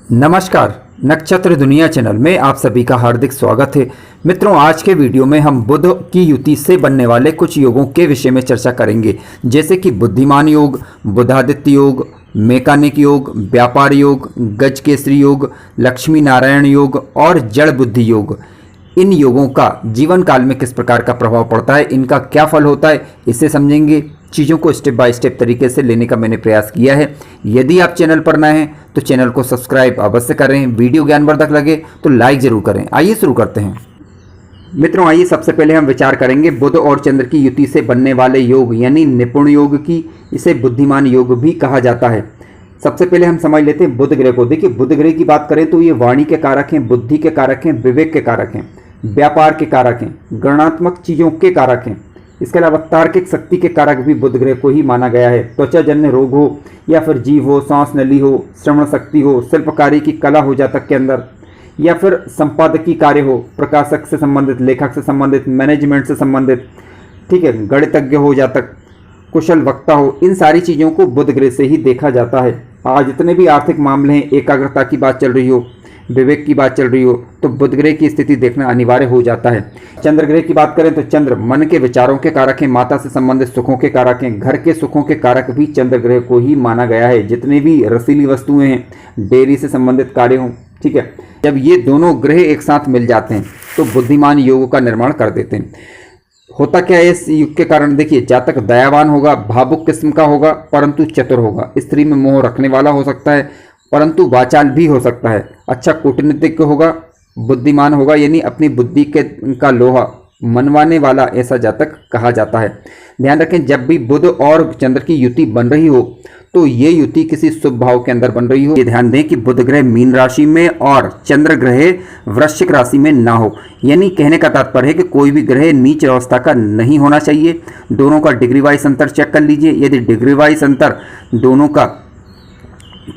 नमस्कार, नक्षत्र दुनिया चैनल में आप सभी का हार्दिक स्वागत है। मित्रों, आज के वीडियो में हम बुध की युति से बनने वाले कुछ योगों के विषय में चर्चा करेंगे, जैसे कि बुद्धिमान योग, बुधादित्य योग, मैकानिक योग, व्यापार योग, गज केसरी योग, लक्ष्मी नारायण योग और जड़ बुद्धि योग। इन योगों का जीवन काल में किस प्रकार का प्रभाव पड़ता है, इनका क्या फल होता है, इसे समझेंगे। चीज़ों को स्टेप बाय स्टेप तरीके से लेने का मैंने प्रयास किया है। यदि आप चैनल पर नए हैं तो चैनल को सब्सक्राइब अवश्य करें। वीडियो ज्ञानवर्धक लगे तो लाइक जरूर करें। आइए शुरू करते हैं। मित्रों, आइए सबसे पहले हम विचार करेंगे बुध और चंद्र की युति से बनने वाले योग यानी निपुण योग की। इसे बुद्धिमान योग भी कहा जाता है। सबसे पहले हम समझ लेते हैं बुध ग्रह को। देखिए, बुध ग्रह की बात करें तो ये वाणी के कारक हैं, बुद्धि के कारक हैं, विवेक के कारक हैं, व्यापार के कारक हैं, गणनात्मक चीज़ों के कारक हैं। इसके अलावा तार्किक शक्ति के कारक भी बुध ग्रह को ही माना गया है। त्वचाजन्य रोग हो या फिर जीव हो, सांस नली हो, श्रवण शक्ति हो, शिल्पकारी की कला हो जातक के अंदर, या फिर संपादकीय कार्य हो, प्रकाशक से संबंधित, लेखक से संबंधित, मैनेजमेंट से संबंधित, ठीक है, गणितज्ञ हो जातक, कुशल वक्ता हो, इन सारी चीज़ों को बुध ग्रह से ही देखा जाता है। आज जितने भी आर्थिक मामले हैं, एकाग्रता की बात चल रही हो, विवेक की बात चल रही हो, तो बुध ग्रह की स्थिति देखना अनिवार्य हो जाता है। चंद्र ग्रह की बात करें तो चंद्र मन के विचारों के कारक हैं, माता से संबंधित सुखों के कारक हैं, घर के सुखों के कारक भी चंद्र ग्रह को ही माना गया है। जितने भी रसीली वस्तुएं हैं, डेयरी से संबंधित कार्य हों, ठीक है, जब ये दोनों ग्रह एक साथ मिल जाते हैं तो बुद्धिमान योग का निर्माण कर देते हैं। होता क्या है इस युग के कारण? देखिए, जातक दयावान होगा, भावुक किस्म का होगा, परंतु चतुर होगा, स्त्री में मोह रखने वाला हो सकता है, परंतु वाचाल भी हो सकता है, अच्छा कूटनीतिज्ञ होगा, बुद्धिमान होगा, यानी अपनी बुद्धि का लोहा मनवाने वाला ऐसा जातक कहा जाता है। ध्यान रखें, जब भी बुध और चंद्र की युति बन रही हो तो ये युति किसी शुभ भाव के अंदर बन रही हो। ये ध्यान दें कि बुध ग्रह मीन राशि में और चंद्र ग्रह वृश्चिक राशि में ना हो। यानी कहने का तात्पर्य है कि कोई भी ग्रह नीच अवस्था का नहीं होना चाहिए। दोनों का डिग्री वाइज अंतर चेक कर लीजिए। यदि डिग्री वाइज अंतर दोनों का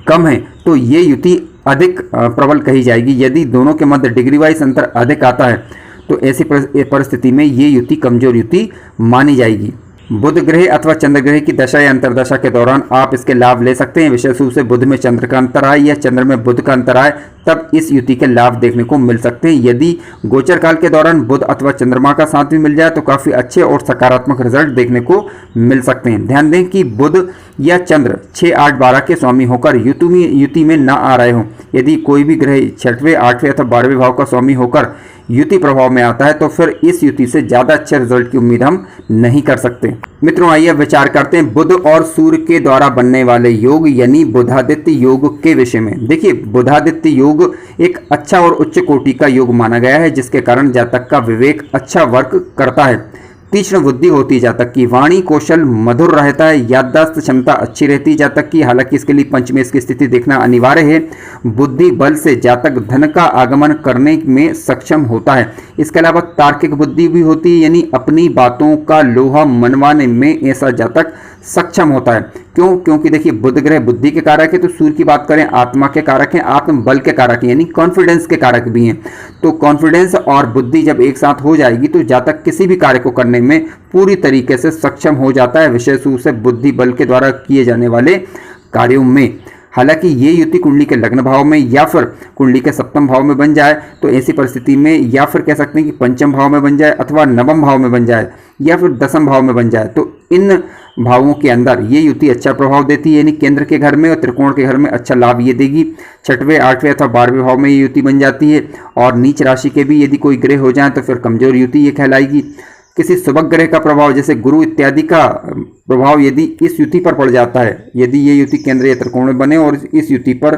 कम है तो ये युति अधिक प्रबल कही जाएगी। यदि दोनों के मध्य डिग्री वाइज अंतर अधिक आता है तो ऐसी परिस्थिति में ये युति कमजोर युति मानी जाएगी। बुध ग्रह अथवा चंद्र ग्रह की दशा या अंतरदशा के दौरान आप इसके लाभ ले सकते हैं। विशेष रूप से बुध में चंद्र का अंतर आए या चंद्र में बुध का अंतर आए तब इस युति के लाभ देखने को मिल सकते हैं। यदि गोचर काल के दौरान बुध अथवा चंद्रमा का साथ भी मिल जाए तो काफी अच्छे और सकारात्मक रिजल्ट देखने को मिल सकते हैं। ध्यान दें कि बुध या चंद्र 6, 8, 12 के स्वामी होकर युति में ना आ रहे हों। यदि कोई भी ग्रह 6वें, 8वें अथवा 12वें भाव का स्वामी होकर युति प्रभाव में आता है तो फिर इस युति से ज्यादा अच्छे रिजल्ट की उम्मीद हम नहीं कर सकते। मित्रों, आइए विचार करते हैं बुध और सूर्य के द्वारा बनने वाले योग यानी बुधादित्य योग के विषय में। देखिए, बुधादित्य योग एक अच्छा और उच्च कोटि का योग माना गया है, जिसके कारण जातक का विवेक अच्छा वर्क करता है, तीक्ष्ण बुद्धि होती है जातक की, वाणी कौशल मधुर रहता है, याददाश्त क्षमता अच्छी रहती है जातक की। हालांकि इसके लिए पंचमेश की स्थिति देखना अनिवार्य है। बुद्धि बल से जातक धन का आगमन करने में सक्षम होता है। इसके अलावा तार्किक बुद्धि भी होती है, यानी अपनी बातों का लोहा मनवाने में ऐसा जातक सक्षम होता है। क्यों? क्योंकि देखिए, बुध ग्रह बुद्धि के कारक है, तो सूर्य की बात करें आत्मा के कारक हैं, आत्म बल के कारक हैं, यानी कॉन्फिडेंस के कारक भी हैं। तो कॉन्फिडेंस और बुद्धि जब एक साथ हो जाएगी तो जातक किसी भी कार्य को करने में पूरी तरीके से सक्षम हो जाता है, विशेष रूप से बुद्धि बल के द्वारा किए जाने वाले कार्यों में। हालांकि ये युति कुंडली के लग्न भाव में या फिर कुंडली के सप्तम भाव में बन जाए तो ऐसी परिस्थिति में या फिर कह सकते हैं कि पंचम भाव में बन जाए अथवा नवम भाव में बन जाए या फिर दसम भाव में बन जाए, तो इन भावों के अंदर ये युति अच्छा प्रभाव देती है, यानी केंद्र के घर में और त्रिकोण के घर में अच्छा लाभ ये देगी। 6वें, 8वें अथवा 12वें भाव में ये युति बन जाती है। और नीच राशि के भी यदि कोई ग्रह हो जाए तो फिर कमजोर युति ये कहलाएगी। किसी शुभक ग्रह का प्रभाव जैसे गुरु इत्यादि का प्रभाव यदि इस युति पर पड़ जाता है, यदि ये युति केंद्र या त्रिकोण में बने और इस युति पर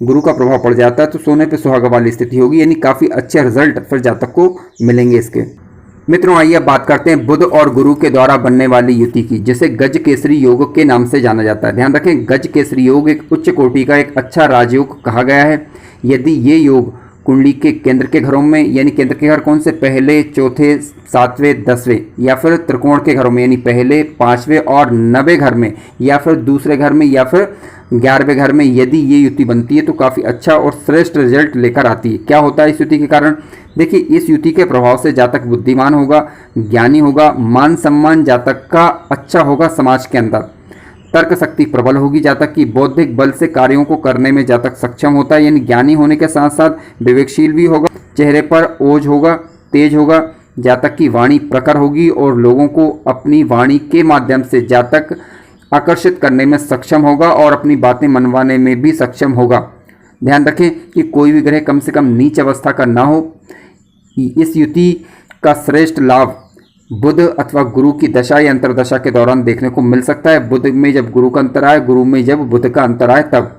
गुरु का प्रभाव पड़ जाता है तो सोने पे सुहागा वाली स्थिति होगी, यानी काफी अच्छे रिजल्ट फिर जातक को मिलेंगे इसके। मित्रों, आइए अब बात करते हैं बुध और गुरु के द्वारा बनने वाली युति की, जिसे गज केसरी योग के नाम से जाना जाता है। ध्यान रखें, गज केसरी योग एक उच्च कोटि का एक अच्छा राजयोग कहा गया है। यदि ये योग कुंडली के केंद्र के घरों में, यानी केंद्र के घर कौन से, पहले, चौथे, 7वें, 10वें, या फिर त्रिकोण के घरों में यानी पहले, 5वें और 9वें घर में, या फिर दूसरे घर में, या फिर 11वें घर में यदि ये युति बनती है तो काफ़ी अच्छा और श्रेष्ठ रिजल्ट लेकर आती है। क्या होता है इस युति के कारण? देखिए, इस युति के प्रभाव से जातक बुद्धिमान होगा, ज्ञानी होगा, मान सम्मान जातक का अच्छा होगा समाज के अंदर, तर्क शक्ति प्रबल होगी, जातक की बौद्धिक बल से कार्यों को करने में जातक सक्षम होता है, यानी ज्ञानी होने के साथ साथ विवेकशील भी होगा, चेहरे पर ओज होगा, तेज होगा, जातक की वाणी प्रखर होगी और लोगों को अपनी वाणी के माध्यम से जातक आकर्षित करने में सक्षम होगा और अपनी बातें मनवाने में भी सक्षम होगा। ध्यान रखें कि कोई भी ग्रह कम से कम नीच अवस्था का ना हो। इस युति का श्रेष्ठ लाभ बुध अथवा गुरु की दशा या अंतरदशा के दौरान देखने को मिल सकता है। बुध में जब गुरु का अंतर आए, गुरु में जब बुध का अंतर आए तब।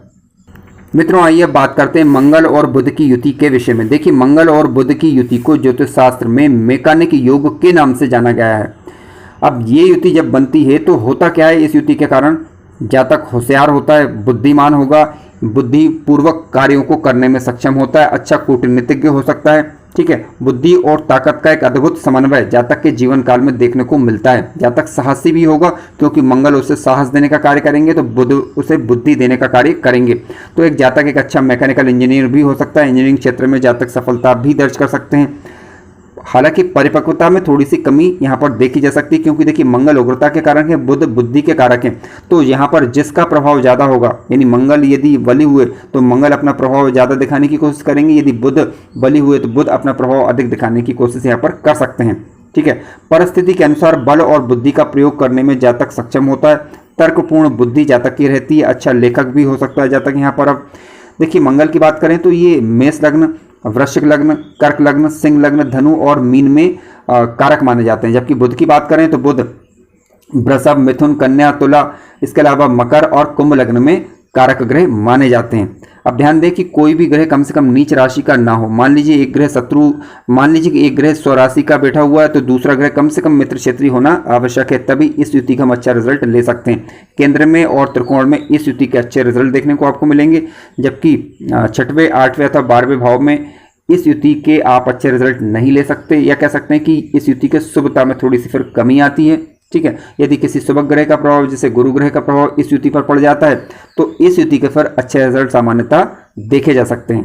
मित्रों, आइए बात करते हैं मंगल और बुध की युति के विषय में। देखिए, मंगल और बुध की युति को ज्योतिष शास्त्र में मैकानिक योग के नाम से जाना गया है। अब ये युति जब बनती है तो होता क्या है, इस युति के कारण जातक होशियार होता है, बुद्धिमान होगा, बुद्धिपूर्वक कार्यों को करने में सक्षम होता है, अच्छा कूटनीतिज्ञ हो सकता है। ठीक है, बुद्धि और ताकत का एक अद्भुत समन्वय जातक के जीवन काल में देखने को मिलता है। जातक साहसी भी होगा, क्योंकि मंगल उसे साहस देने का कार्य करेंगे तो बुध उसे बुद्धि देने का कार्य करेंगे। तो एक जातक एक अच्छा मैकेनिकल इंजीनियर भी हो सकता है। इंजीनियरिंग क्षेत्र में जातक सफलता भी दर्ज कर सकते हैं। हालांकि परिपक्वता में थोड़ी सी कमी यहाँ पर देखी जा सकती है, क्योंकि देखिए मंगल उग्रता के कारक है, बुध बुद्धि के कारक है। तो यहाँ पर जिसका प्रभाव ज़्यादा होगा, यानी मंगल यदि बली हुए तो मंगल अपना प्रभाव ज़्यादा दिखाने की कोशिश करेंगे, यदि बुध बली हुए तो बुध अपना प्रभाव अधिक दिखाने की कोशिश यहाँ पर कर सकते हैं। ठीक है, परिस्थिति के अनुसार बल और बुद्धि का प्रयोग करने में जातक सक्षम होता है। तर्कपूर्ण बुद्धि जातक की रहती है, अच्छा लेखक भी हो सकता है जातक यहाँ पर। अब देखिए, मंगल की बात करें तो ये मेष लग्न, वृश्चिक लग्न, कर्क लग्न, सिंह लग्न, धनु और मीन में कारक माने जाते हैं। जबकि बुध की बात करें तो बुध वृषभ, मिथुन, कन्या, तुला, इसके अलावा मकर और कुंभ लग्न में कारक ग्रह माने जाते हैं। अब ध्यान दें कि कोई भी ग्रह कम से कम नीच राशि का ना हो। मान लीजिए एक ग्रह शत्रु, मान लीजिए कि एक ग्रह स्वराशि का बैठा हुआ है तो दूसरा ग्रह कम से कम मित्र क्षेत्रीय होना आवश्यक है, तभी इस युति का हम अच्छा रिजल्ट ले सकते हैं। केंद्र में और त्रिकोण में इस युति के अच्छे रिजल्ट देखने को आपको मिलेंगे, जबकि 6वें, 8वें अथवा 12वें भाव में इस युति के आप अच्छे रिजल्ट नहीं ले सकते, या कह सकते हैं कि इस युति के शुभता में थोड़ी सी फिर कमी आती है। ठीक है, यदि किसी शुभ ग्रह का प्रभाव जैसे गुरु ग्रह का प्रभाव इस युति पर पड़ जाता है तो इस युति के फिर अच्छे रिजल्ट सामान्यतः देखे जा सकते हैं।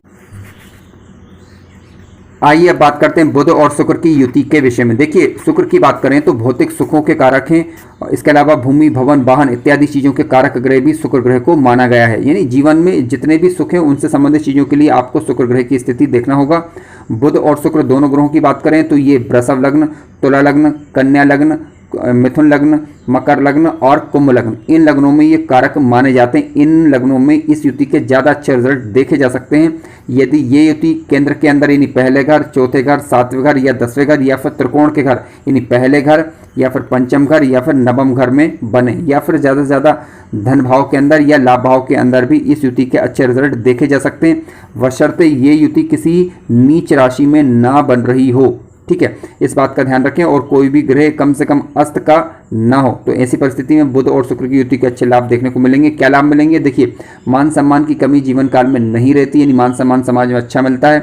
आइए अब बात करते हैं बुध और शुक्र की युति के विषय में। देखिए, शुक्र की बात करें तो भौतिक सुखों के कारक हैं। इसके अलावा भूमि, भवन, वाहन इत्यादि चीज़ों के कारक ग्रह भी शुक्र ग्रह को माना गया है। यानी जीवन में जितने भी सुख हैं उनसे संबंधित चीज़ों के लिए आपको शुक्र ग्रह की स्थिति देखना होगा। बुध और शुक्र दोनों ग्रहों की बात करें तो ये वृषभ लग्न, तुला लग्न, कन्या लग्न, मिथुन लग्न, मकर लग्न और कुंभ लग्न, इन लग्नों में ये कारक माने जाते हैं। इन लग्नों में इस युति के ज़्यादा अच्छे रिजल्ट देखे जा सकते हैं यदि ये युति केंद्र के अंदर यानी पहले घर, चौथे घर, 7वें घर या 10वें घर या फिर त्रिकोण के घर यानी पहले घर या फिर पंचम घर या फिर नवम घर में बने, या फिर ज़्यादा से ज़्यादा धन भाव के अंदर या लाभ भाव के अंदर भी इस युति के अच्छे रिजल्ट देखे जा सकते हैं, बशर्ते ये युति किसी नीच राशि में ना बन रही हो। ठीक है, इस बात का ध्यान रखें, और कोई भी ग्रह कम से कम अस्त का ना हो। तो ऐसी परिस्थिति में बुध और शुक्र की युति के अच्छे लाभ देखने को मिलेंगे। क्या लाभ मिलेंगे? देखिए, मान सम्मान की कमी जीवन काल में नहीं रहती, यानी मान सम्मान समाज में अच्छा मिलता है।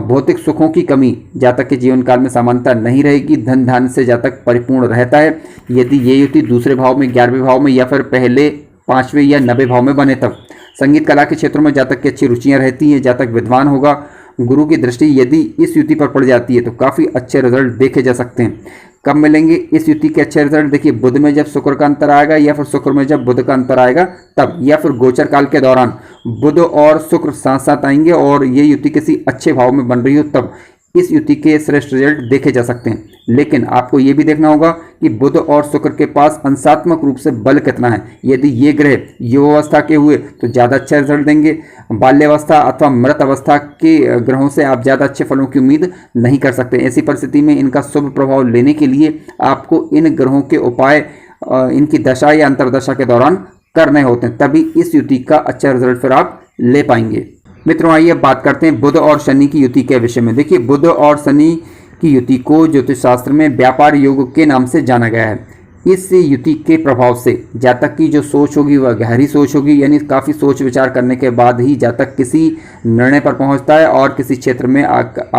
भौतिक सुखों की कमी जातक के जीवन काल में सामान्यतः नहीं रहेगी। धन धान्य से जातक परिपूर्ण रहता है। यदि ये युति दूसरे भाव में, 11वें भाव में या फिर पहले 5वें या 90वें भाव में बने तब। संगीत कला के क्षेत्रों में जातक की अच्छी रुचियाँ रहती हैं, जातक विद्वान होगा। गुरु की दृष्टि यदि इस युति पर पड़ जाती है तो काफ़ी अच्छे रिजल्ट देखे जा सकते हैं। कब मिलेंगे इस युति के अच्छे रिजल्ट? देखिए, बुध में जब शुक्र का अंतर आएगा या फिर शुक्र में जब बुध का अंतर आएगा तब, या फिर गोचर काल के दौरान बुध और शुक्र साथ साथ आएंगे और ये युति किसी अच्छे भाव में बन रही हो तब इस युति के श्रेष्ठ रिजल्ट देखे जा सकते हैं। लेकिन आपको ये भी देखना होगा कि बुध और शुक्र के पास अंशात्मक रूप से बल कितना है। यदि ये ग्रह युवावस्था के हुए तो ज़्यादा अच्छा रिजल्ट देंगे। बाल्यावस्था अथवा मृत अवस्था के ग्रहों से आप ज़्यादा अच्छे फलों की उम्मीद नहीं कर सकते। ऐसी परिस्थिति में इनका शुभ प्रभाव लेने के लिए आपको इन ग्रहों के उपाय इनकी दशा या अंतरदशा के दौरान करने होते हैं, तभी इस युति का अच्छा रिजल्ट फिर आप ले पाएंगे। मित्रों, आइए बात करते हैं बुध और शनि की युति के विषय में। देखिए, बुध और शनि की युति को ज्योतिष शास्त्र में व्यापार योग के नाम से जाना गया है। इस युति के प्रभाव से जातक की जो सोच होगी वह गहरी सोच होगी, यानी काफ़ी सोच विचार करने के बाद ही जातक किसी निर्णय पर पहुंचता है और किसी क्षेत्र में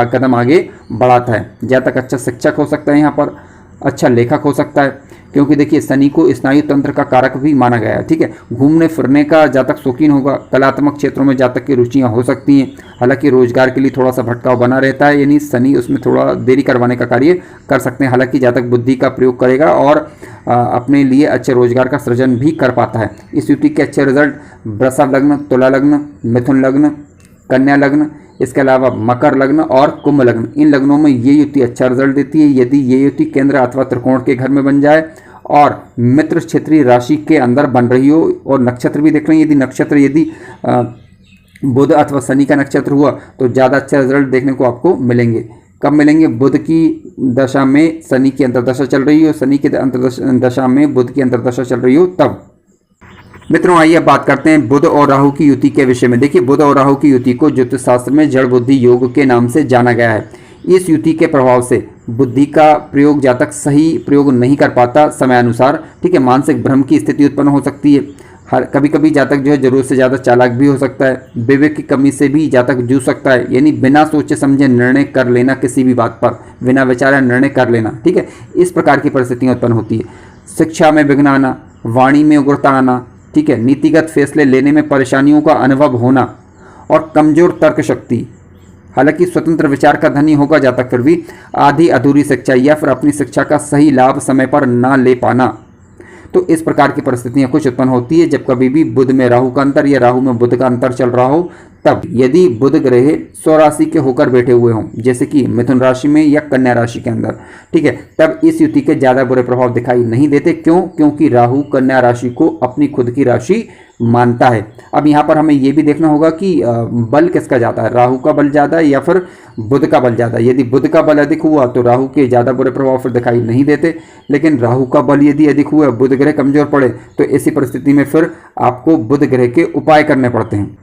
कदम आगे बढ़ाता है। जातक अच्छा शिक्षक हो सकता है, यहाँ पर अच्छा लेखक हो सकता है, क्योंकि देखिए शनि को स्नायु तंत्र का कारक भी माना गया है। ठीक है, घूमने फिरने का जातक शौकीन होगा, कलात्मक क्षेत्रों में जातक की रुचियां हो सकती हैं। हालांकि रोजगार के लिए थोड़ा सा भटकाव बना रहता है, यानी शनि उसमें थोड़ा देरी करवाने का कार्य कर सकते हैं। हालांकि जातक बुद्धि का प्रयोग करेगा और अपने लिए अच्छे रोजगार का सृजन भी कर पाता है। इस युति के अच्छे रिजल्ट वृषभ लग्न, तुला लग्न, मिथुन लग्न, कन्या लग्न, इसके अलावा मकर लग्न और कुंभ लग्न, इन लग्नों में ये युति अच्छा रिजल्ट देती है यदि ये युति केंद्र अथवा त्रिकोण के घर में बन जाए और मित्र क्षेत्रीय राशि के अंदर बन रही हो। और नक्षत्र भी देख रहे हैं, यदि नक्षत्र यदि बुध अथवा शनि का नक्षत्र हुआ तो ज़्यादा अच्छा रिजल्ट देखने को आपको मिलेंगे। कब मिलेंगे? बुध की दशा में शनि की अंतर्दशा चल रही हो, शनि की अंतर्दशा में बुध की अंतर्दशा चल रही हो तब। मित्रों आइए अब बात करते हैं बुध और राहु की युति के विषय में। देखिए बुध और राहु की युति को ज्योतिष शास्त्र में जड़ बुद्धि योग के नाम से जाना गया है। इस युति के प्रभाव से बुद्धि का प्रयोग जातक सही प्रयोग नहीं कर पाता समयानुसार। ठीक है, मानसिक भ्रम की स्थिति उत्पन्न हो सकती है। कभी कभी जातक जो है जरूरत से ज़्यादा चालाक भी हो सकता है। विवेक की कमी से भी जातक जूझ सकता है, यानी बिना सोचे समझे निर्णय कर लेना, किसी भी बात पर बिना विचारे निर्णय कर लेना। ठीक है, इस प्रकार की परिस्थितियाँ उत्पन्न होती है। शिक्षा में विघ्न आना, वाणी में उग्रता आना, ठीक है, नीतिगत फैसले लेने में परेशानियों का अनुभव होना और कमजोर तर्क शक्ति। हालांकि स्वतंत्र विचार का धनी होगा जातक, फिर भी आधी अधूरी शिक्षा या फिर अपनी शिक्षा का सही लाभ समय पर ना ले पाना। तो इस प्रकार की परिस्थितियां कुछ उत्पन्न होती है जब कभी भी बुध में राहु का अंतर या राहु में बुध का अंतर चल रहा हो तब। यदि बुध ग्रह स्वराशि के होकर बैठे हुए हों, जैसे कि मिथुन राशि में या कन्या राशि के अंदर, ठीक है, तब इस युति के ज़्यादा बुरे प्रभाव दिखाई नहीं देते। क्यों? क्योंकि राहु कन्या राशि को अपनी खुद की राशि मानता है। अब यहाँ पर हमें ये भी देखना होगा कि बल किसका ज़्यादा है, राहु का बल ज़्यादा है या फिर बुध का बल ज़्यादा है। यदि बुध का बल अधिक हुआ तो राहु के ज़्यादा बुरे प्रभाव फिर दिखाई नहीं देते, लेकिन राहु का बल यदि अधिक हुआ, बुध ग्रह कमजोर पड़े, तो ऐसी परिस्थिति में फिर आपको बुध ग्रह के उपाय करने पड़ते हैं।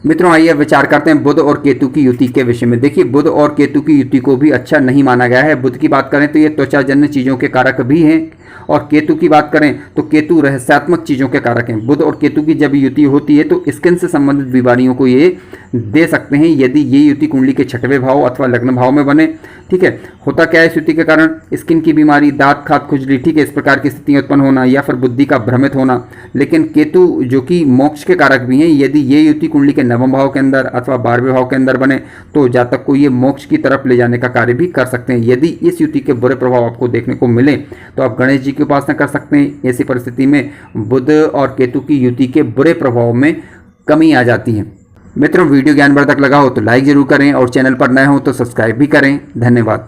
मित्रों आइए विचार करते हैं बुध और केतु की युति के विषय में। देखिए बुध और केतु की युति को भी अच्छा नहीं माना गया है। बुध की बात करें तो ये त्वचाजन्य चीज़ों के कारक भी हैं, और केतु की बात करें तो केतु रहस्यात्मक चीज़ों के कारक हैं। बुध और केतु की जब युति होती है तो स्किन से संबंधित बीमारियों को ये दे सकते हैं यदि ये युति कुंडली के छठवें भाव अथवा लग्न भाव में बने। ठीक है, होता क्या है इस युति के कारण? स्किन की बीमारी, दांत खाद, खुजली, ठीक है, इस प्रकार की स्थितियां उत्पन्न होना या फिर बुद्धि का भ्रमित होना। लेकिन केतु जो कि मोक्ष के कारक भी हैं, यदि ये युति कुंडली के नवम भाव के अंदर अथवा 12वें भाव के अंदर बने तो जातक को ये मोक्ष की तरफ ले जाने का कार्य भी कर सकते हैं। यदि इस युति के बुरे प्रभाव आपको देखने को मिले तो आप गणेश जी की उपासना कर सकते हैं। ऐसी परिस्थिति में बुध और केतु की युति के बुरे प्रभाव में कमी आ जाती है। मित्रों वीडियो ज्ञानवर्धक लगा हो तो लाइक जरूर करें और चैनल पर नए हो तो सब्सक्राइब भी करें। धन्यवाद।